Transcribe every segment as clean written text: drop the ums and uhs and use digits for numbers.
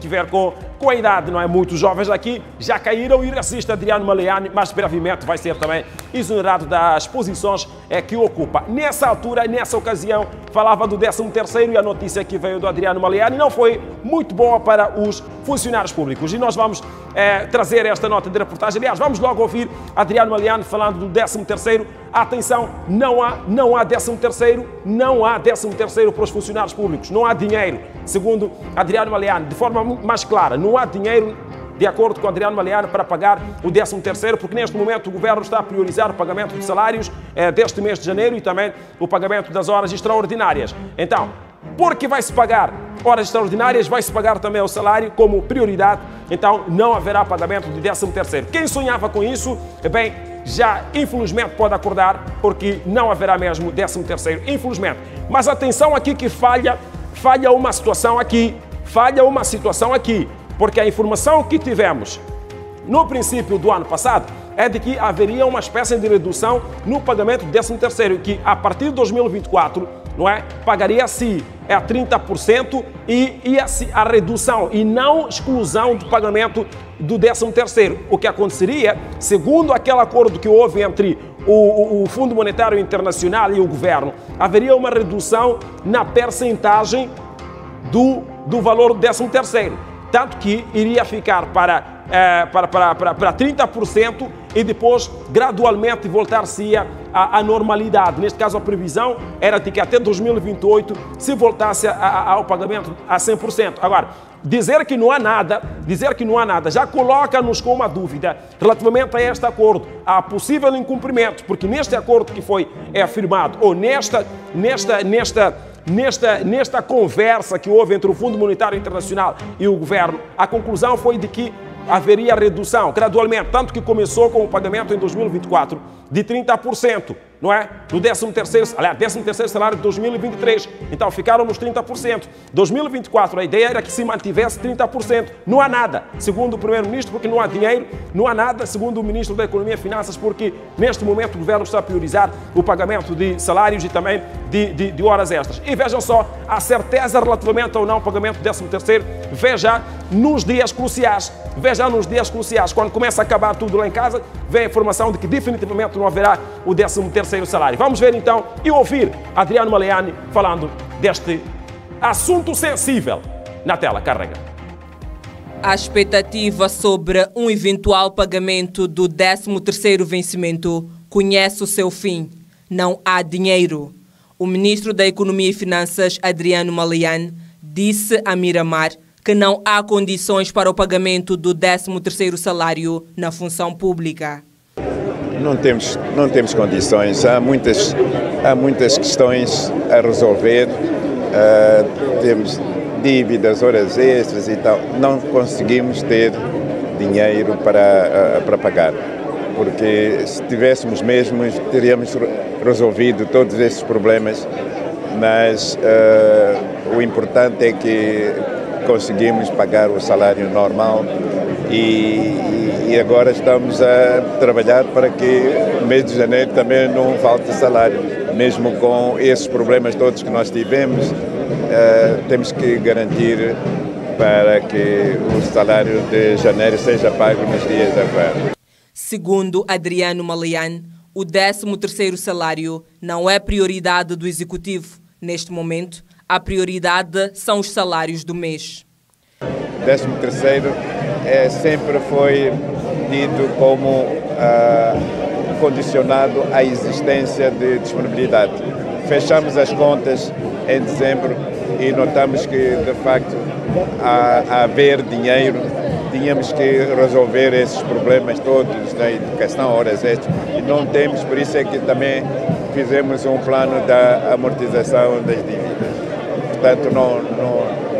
que ver com a idade, não é? Muitos jovens aqui já caíram e assiste Adriano Maleani, mas brevemente vai ser também exonerado das posições que ocupa. Nessa altura, nessa ocasião, falava do 13º e a notícia que veio do Adriano Maleani não foi muito boa para os funcionários públicos. E nós vamos trazer esta nota de reportagem. Aliás, vamos logo ouvir Adriano Maleani falando do 13º. Atenção, não há 13º, não há 13º para os funcionários públicos, não há dinheiro. Segundo Adriano Maleani, de forma mais clara, não há dinheiro, de acordo com Adriano Maleani, para pagar o 13º, porque neste momento o Governo está a priorizar o pagamento de salários deste mês de janeiro e também o pagamento das horas extraordinárias. Então, porque vai-se pagar horas extraordinárias, vai-se pagar também o salário como prioridade, então não haverá pagamento de 13º. Quem sonhava com isso, bem, já infelizmente pode acordar, porque não haverá mesmo 13º, infelizmente. Mas atenção aqui que falha uma situação aqui, porque a informação que tivemos no princípio do ano passado é de que haveria uma espécie de redução no pagamento do 13º, que a partir de 2024, não é, pagaria-se a 30% e ia-se a redução e não exclusão do pagamento do 13º. O que aconteceria, segundo aquele acordo que houve entre o Fundo Monetário Internacional e o Governo, haveria uma redução na percentagem do valor do 13º, tanto que iria ficar para 30% e depois gradualmente voltar-se-ia à normalidade. Neste caso, a previsão era de que até 2028 se voltasse ao pagamento a 100%. Agora, dizer que não há nada, já coloca-nos com uma dúvida relativamente a este acordo, a possível incumprimento, porque neste acordo que foi afirmado, ou nesta conversa que houve entre o Fundo Monetário Internacional e o Governo, a conclusão foi de que haveria redução gradualmente, tanto que começou com o pagamento em 2024 de 30%, não é? Do 13º salário de 2023. Então ficaram nos 30%. 2024 a ideia era que se mantivesse 30%. Não há nada, segundo o Primeiro-Ministro, porque não há dinheiro, não há nada, segundo o Ministro da Economia e Finanças, porque neste momento o Governo está a priorizar o pagamento de salários e também de horas extras. E vejam só, a certeza relativamente ao não pagamento do 13º, veja nos dias cruciais. Quando começa a acabar tudo lá em casa, vem a informação de que definitivamente não haverá o 13º salário. Vamos ver então e ouvir Adriano Maleani falando deste assunto sensível. Na tela, carrega. A expectativa sobre um eventual pagamento do 13º vencimento conhece o seu fim. Não há dinheiro. O Ministro da Economia e Finanças, Adriano Maleani, disse a Miramar que não há condições para o pagamento do 13º salário na função pública. Não temos condições, há muitas questões a resolver, temos dívidas, horas extras e tal, não conseguimos ter dinheiro para pagar, porque se tivéssemos mesmo, teríamos resolvido todos esses problemas, mas o importante é que conseguimos pagar o salário normal e agora estamos a trabalhar para que no mês de janeiro também não falte salário. Mesmo com esses problemas todos que nós tivemos, temos que garantir para que o salário de janeiro seja pago nos dias agora. Segundo Adriano Maleani, o 13º salário não é prioridade do Executivo. Neste momento, a prioridade são os salários do mês. 13º sempre foi dito como condicionado à existência de disponibilidade. Fechamos as contas em dezembro e notamos que, de facto, a haver dinheiro, tínhamos que resolver esses problemas todos da educação, horas extras, e não temos, por isso é que também fizemos um plano da amortização das dívidas. Portanto,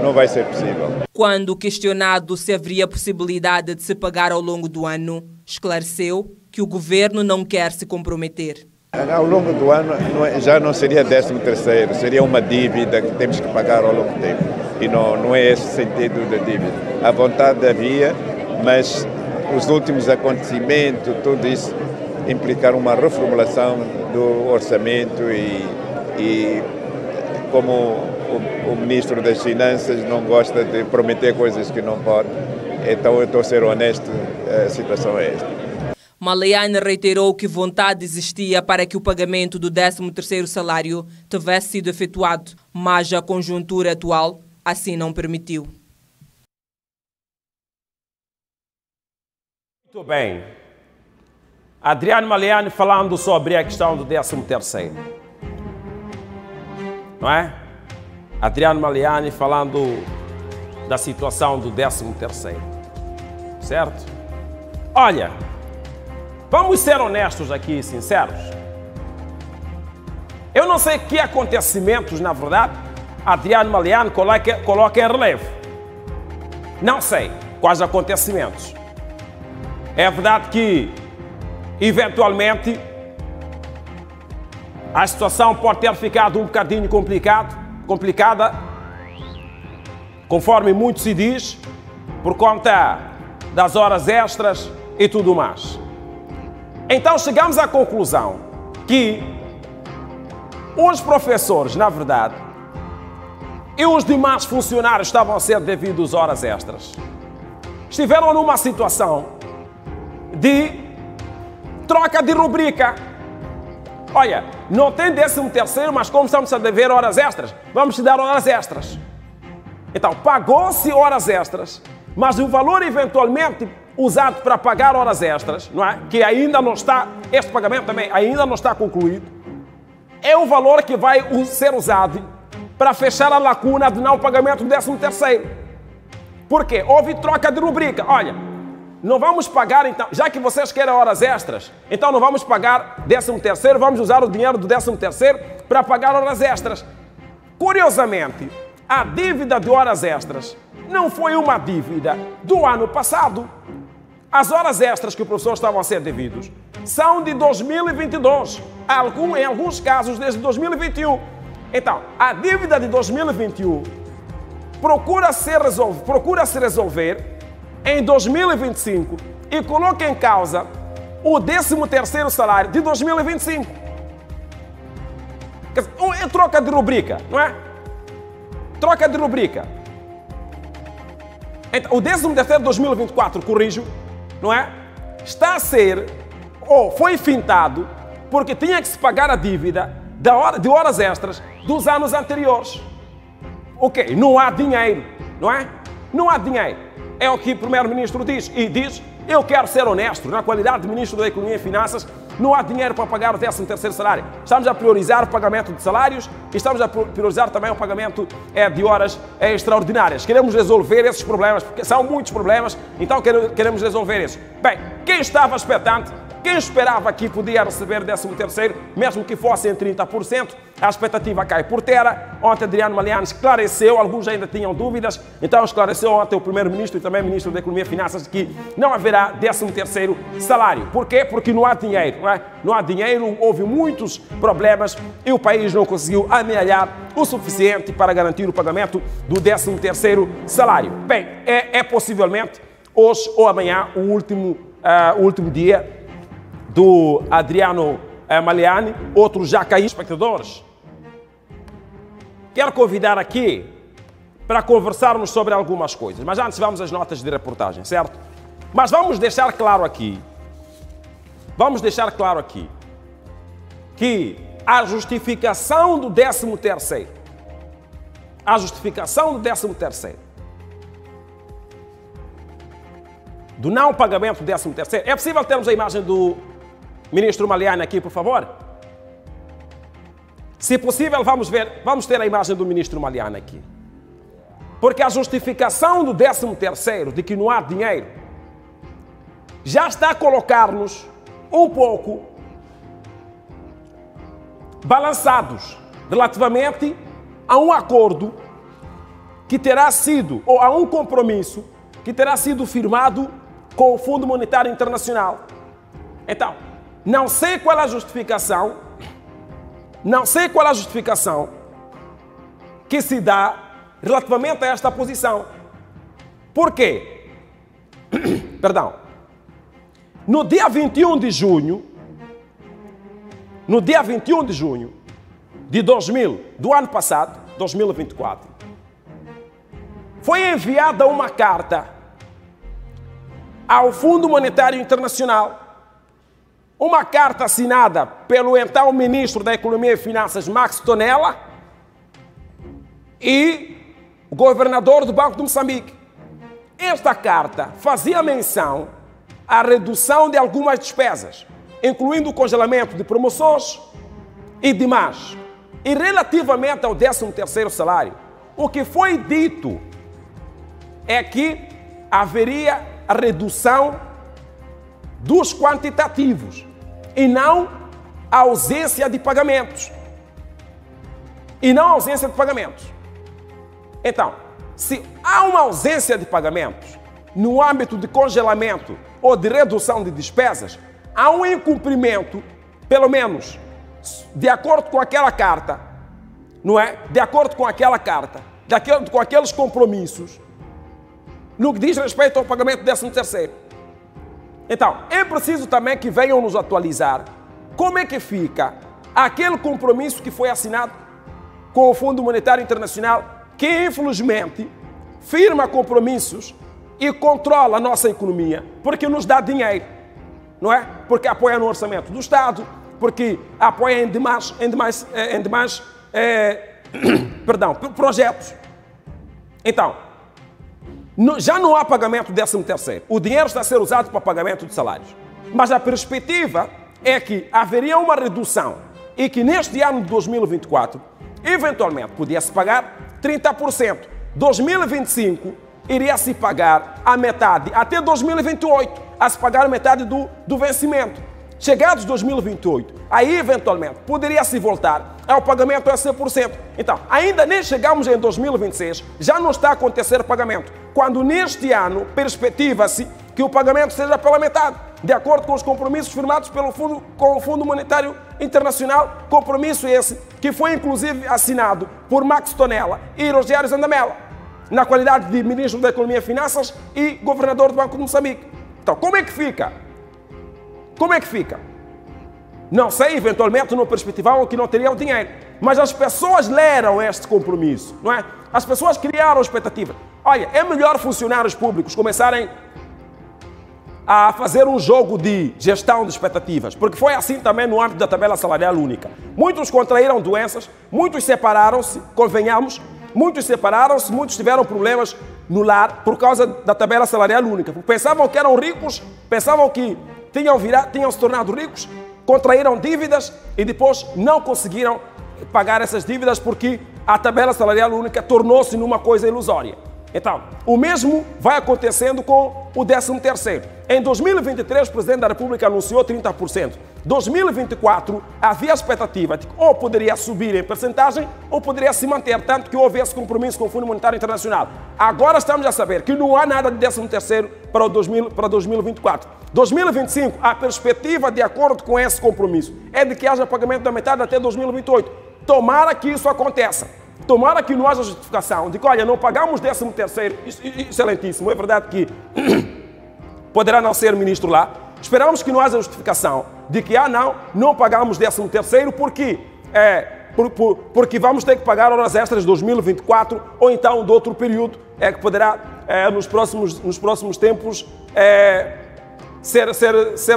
não vai ser possível. Quando questionado se haveria possibilidade de se pagar ao longo do ano, esclareceu que o governo não quer se comprometer. Ao longo do ano já não seria 13º, seria uma dívida que temos que pagar ao longo do tempo. E não é esse o sentido da dívida. A vontade havia, mas os últimos acontecimentos, tudo isso, implicaram uma reformulação do orçamento e como o Ministro das Finanças não gosta de prometer coisas que não pode. Então, eu estou a ser honesto, a situação é esta. Maleane reiterou que vontade existia para que o pagamento do 13º salário tivesse sido efetuado, mas a conjuntura atual assim não permitiu. Muito bem. Adriano Maleane falando sobre a questão do 13º. Não é? Adriano Maleane falando da situação do 13º. Certo? Olha, vamos ser honestos aqui, sinceros. Eu não sei que acontecimentos, na verdade, Adriano Maleane coloca em relevo. Não sei quais acontecimentos. É verdade que, eventualmente, a situação pode ter ficado um bocadinho complicada, conforme muito se diz, por conta das horas extras e tudo mais. Então chegamos à conclusão que os professores, na verdade, e os demais funcionários estavam a ser devidos horas extras, estiveram numa situação de troca de rubrica. Olha, não tem 13º, mas como estamos a dever horas extras, vamos te dar horas extras. Então, pagou-se horas extras, mas o valor eventualmente usado para pagar horas extras, não é? Que ainda não está, este pagamento também ainda não está concluído, é o valor que vai ser usado para fechar a lacuna de não pagamento do 13º. Por quê? Houve troca de rubrica. Olha, não vamos pagar então, já que vocês querem horas extras, então não vamos pagar 13º, vamos usar o dinheiro do 13º para pagar horas extras. Curiosamente, a dívida de horas extras não foi uma dívida do ano passado. As horas extras que os professores estavam a ser devidos são de 2022, em alguns casos desde 2021. Então, a dívida de 2021 procura-se resolver em 2025 e coloca em causa o 13º salário de 2025. Quer dizer, é troca de rubrica, não é? Troca de rubrica. Então, o 13º de 2024, corrijo, não é? Está a ser, ou foi fintado, porque tinha que se pagar a dívida de horas extras dos anos anteriores. Ok, não há dinheiro, não é? Não há dinheiro. É o que o Primeiro-Ministro diz. E diz, eu quero ser honesto, na qualidade de Ministro da Economia e Finanças, não há dinheiro para pagar o 13º salário. Estamos a priorizar o pagamento de salários e estamos a priorizar também o pagamento de horas extraordinárias. Queremos resolver esses problemas, porque são muitos problemas, então queremos resolver isso. Bem, quem estava expectante, quem esperava que podia receber 13º, mesmo que fosse em 30%, a expectativa cai por terra. Ontem Adriano Maleane esclareceu, alguns ainda tinham dúvidas, então esclareceu ontem o Primeiro-Ministro e também o Ministro da Economia e Finanças que não haverá 13º salário. Por quê? Porque não há dinheiro, não é? Não há dinheiro, houve muitos problemas e o país não conseguiu amealhar o suficiente para garantir o pagamento do 13º salário. Bem, é possivelmente hoje ou amanhã o último dia do Adriano Maleane. Outros já caíram, espectadores. Quero convidar aqui para conversarmos sobre algumas coisas, mas antes vamos às notas de reportagem, certo? Mas vamos deixar claro aqui que a justificação do 13º, do não pagamento do 13º, é possível termos a imagem do Ministro Maleane aqui, por favor? Se possível, vamos ter a imagem do Ministro Maleane aqui. Porque a justificação do 13º, de que não há dinheiro, já está a colocar-nos um pouco balançados relativamente a um acordo que terá sido, ou a um compromisso que terá sido firmado com o Fundo Monetário Internacional. Então, não sei qual a justificação que se dá relativamente a esta posição. Por quê? Perdão. No dia 21 de junho de 2000, do ano passado, de 2024, foi enviada uma carta ao Fundo Monetário Internacional, uma carta assinada pelo então Ministro da Economia e Finanças, Max Tonella, e o governador do Banco de Moçambique. Esta carta fazia menção à redução de algumas despesas, incluindo o congelamento de promoções e demais. E relativamente ao 13º salário, o que foi dito é que haveria a redução dos quantitativos e não a ausência de pagamentos. Então, se há uma ausência de pagamentos no âmbito de congelamento ou de redução de despesas, há um incumprimento, pelo menos, de acordo com aquela carta, não é? De acordo com aquela carta, de acordo com aqueles compromissos, no que diz respeito ao pagamento do 13º. Então, é preciso também que venham nos atualizar como é que fica aquele compromisso que foi assinado com o Fundo Monetário Internacional, que infelizmente firma compromissos e controla a nossa economia, porque nos dá dinheiro, não é? Porque apoia no orçamento do Estado, porque apoia em demais projetos. Então, já não há pagamento do 13º. O dinheiro está a ser usado para pagamento de salários. Mas a perspectiva é que haveria uma redução e que neste ano de 2024, eventualmente, podia-se pagar 30%. 2025, iria-se pagar a metade. Até 2028, a se pagar a metade do vencimento. Chegados 2028, aí eventualmente poderia-se voltar ao pagamento a 100%. Então, ainda nem chegamos em 2026, já não está a acontecer pagamento. Quando neste ano perspectiva-se que o pagamento seja pela metade, de acordo com os compromissos firmados com o Fundo Monetário Internacional, compromisso esse que foi inclusive assinado por Max Tonella e Rogério Zandamela, na qualidade de Ministro da Economia e Finanças e Governador do Banco de Moçambique. Então, como é que fica? Não sei, eventualmente não perspectivavam que não teriam dinheiro, mas as pessoas leram este compromisso, não é? As pessoas criaram expectativas. Olha, é melhor funcionários públicos começarem a fazer um jogo de gestão de expectativas, porque foi assim também no âmbito da tabela salarial única. Muitos contraíram doenças, muitos separaram-se, convenhamos, muitos tiveram problemas no lar por causa da tabela salarial única. Pensavam que eram ricos, pensavam que tinham se tornado ricos, contraíram dívidas e depois não conseguiram pagar essas dívidas porque a tabela salarial única tornou-se numa coisa ilusória. Então, o mesmo vai acontecendo com o 13º. Em 2023, o Presidente da República anunciou 30%. 2024, havia a expectativa de que ou poderia subir em percentagem ou poderia se manter, tanto que houve esse compromisso com o Fundo Monetário Internacional. Agora estamos a saber que não há nada de 13º para 2024. 2025, a perspectiva, de acordo com esse compromisso, é de que haja pagamento da metade até 2028. Tomara que isso aconteça. Tomara que não haja justificação de que, olha, não pagamos 13º, excelentíssimo, é verdade que poderá não ser ministro lá. Esperamos que não haja justificação de que, não pagamos 13º porque vamos ter que pagar horas extras de 2024 ou então de outro período que poderá, nos próximos tempos, ser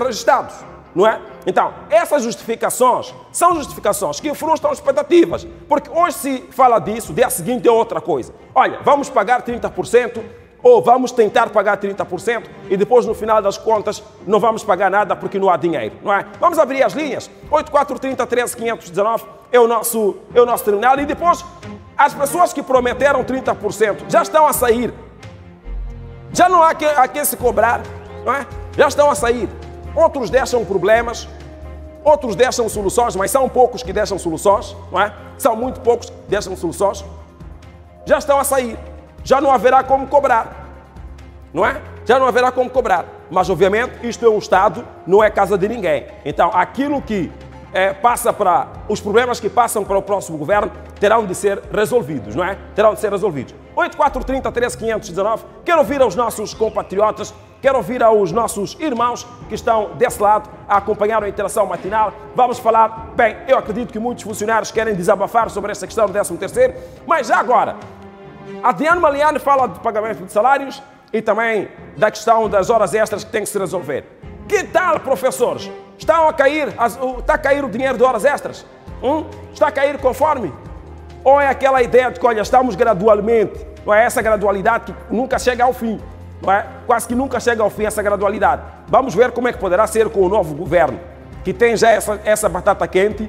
registrados, não é? Então, essas justificações são justificações que frustram expectativas, porque hoje se fala disso, dia seguinte é outra coisa. Olha, vamos pagar 30% ou vamos tentar pagar 30% e depois, no final das contas, não vamos pagar nada porque não há dinheiro, não é? Vamos abrir as linhas. 8430-13-519 é o nosso terminal e depois as pessoas que prometeram 30% já estão a sair. Já não há a quem se cobrar, não é? Já estão a sair. Outros deixam problemas, outros deixam soluções, mas são poucos que deixam soluções, não é? São muito poucos que deixam soluções. Já estão a sair. Já não haverá como cobrar, não é? Já não haverá como cobrar. Mas, obviamente, isto é um Estado, não é casa de ninguém. Então, aquilo que passa para... Os problemas que passam para o próximo governo terão de ser resolvidos, não é? Terão de ser resolvidos. 8430-13-519. Quero ouvir aos nossos compatriotas Quero ouvir aos nossos irmãos que estão desse lado a acompanhar a interação matinal. Vamos falar, bem, eu acredito que muitos funcionários querem desabafar sobre esta questão do 13º, mas já agora, Adriano Maliani fala de pagamento de salários e também da questão das horas extras que tem que se resolver. Que tal, professores? Está a cair o dinheiro de horas extras? Está a cair conforme? Ou é aquela ideia de que, olha, estamos gradualmente, não é essa gradualidade que nunca chega ao fim, não é? Quase que nunca chega ao fim essa gradualidade. Vamos ver como é que poderá ser com o novo governo, que tem já essa batata quente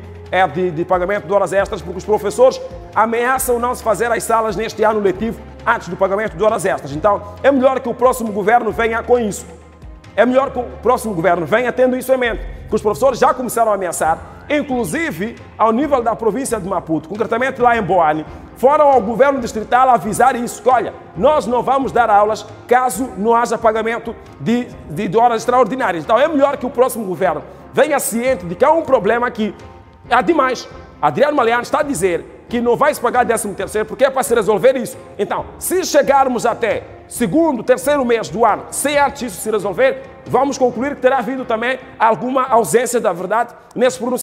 de pagamento de horas extras, porque os professores ameaçam não se fazer as salas neste ano letivo antes do pagamento de horas extras. Então, é melhor que o próximo governo venha com isso. É melhor que o próximo governo venha tendo isso em mente, que os professores já começaram a ameaçar, inclusive ao nível da província de Maputo, concretamente lá em Boane, foram ao governo distrital avisar isso, que olha, nós não vamos dar aulas caso não haja pagamento de horas extraordinárias. Então é melhor que o próximo governo venha ciente de que há um problema aqui. Há demais. Adriano Maliani está a dizer que não vai se pagar 13º porque é para se resolver isso. Então, se chegarmos até segundo, terceiro mês do ano, sem antes isso se resolver, vamos concluir que terá havido também alguma ausência da verdade nesse pronunciamento.